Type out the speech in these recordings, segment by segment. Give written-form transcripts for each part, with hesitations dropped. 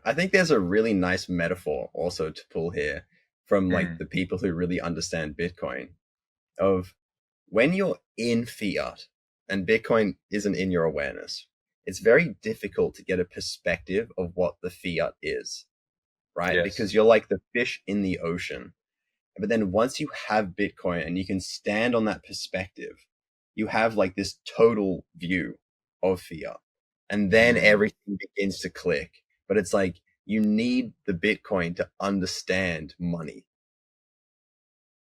I think there's a really nice metaphor also to pull here from like Mm, the people who really understand Bitcoin of when you're in fiat and Bitcoin isn't in your awareness, it's very difficult to get a perspective of what the fiat is, right? yes. Because you're like the fish in the ocean. But then once you have Bitcoin and you can stand on that perspective, you have like this total view of fiat. And then Mm. everything begins to click. But it's like you need the Bitcoin to understand money.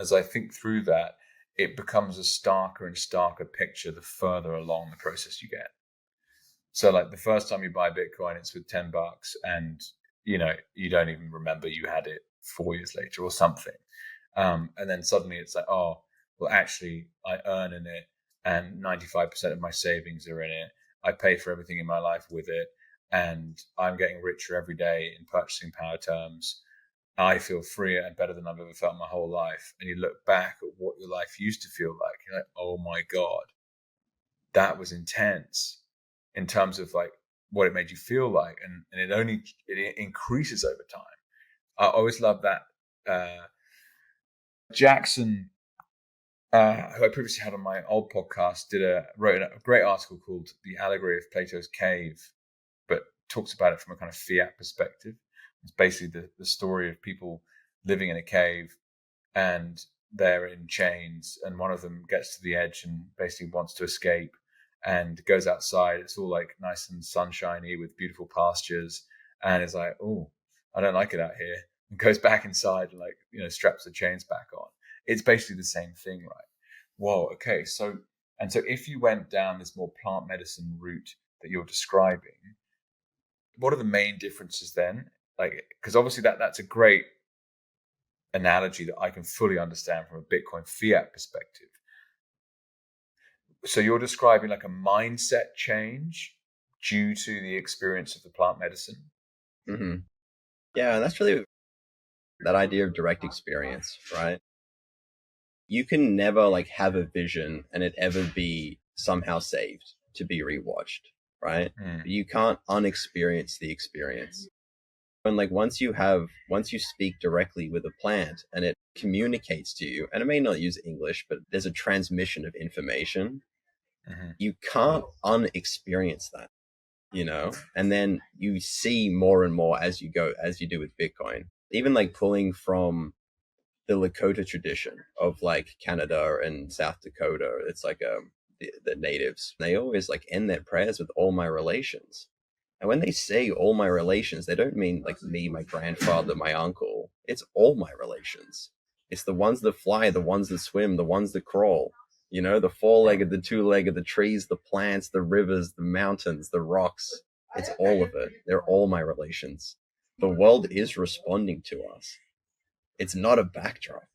As I think through that, it becomes a starker and starker picture the further along the process you get. So like the first time you buy Bitcoin, it's with $10 and you don't even remember you had it 4 years later or something. And then suddenly it's like, oh, well, actually I earn in it and 95% of my savings are in it. I pay for everything in my life with it. And I'm getting richer every day in purchasing power terms. I feel freer and better than I've ever felt my whole life. And you look back at what your life used to feel like, you're like, oh my God, that was intense in terms of like what it made you feel like. And it increases over time. I always love that. Jackson, who I previously had on my old podcast, wrote a great article called "The Allegory of Plato's Cave," but talks about it from a kind of fiat perspective. It's basically the story of people living in a cave and they're in chains, and one of them gets to the edge and basically wants to escape and goes outside. It's all like nice and sunshiny with beautiful pastures, and it's like, oh, I don't like it out here, and goes back inside and like straps the chains back on. It's basically the same thing, right? Whoa, okay, so if you went down this more plant medicine route that you're describing, what are the main differences then? Like, because obviously that's a great analogy that I can fully understand from a Bitcoin fiat perspective. So you're describing like a mindset change due to the experience of the plant medicine. Hmm. Yeah, and that's really that idea of direct experience, right? You can never like have a vision and it ever be somehow saved to be rewatched, right? Mm. But you can't unexperience the experience. And like once you speak directly with a plant and it communicates to you, and it may not use English, but there's a transmission of information, Hmm. you can't unexperience that, and then you see more and more as you go, as you do with Bitcoin. Even like pulling from the Lakota tradition of like Canada and South Dakota. It's like the natives. They always like end their prayers with all my relations. And when they say all my relations, they don't mean like me, my grandfather, my uncle. It's all my relations. It's the ones that fly, the ones that swim, the ones that crawl. The four-legged, the two-legged, the trees, the plants, the rivers, the mountains, the rocks. It's all of it. They're all my relations. The world is responding to us. It's not a backdrop.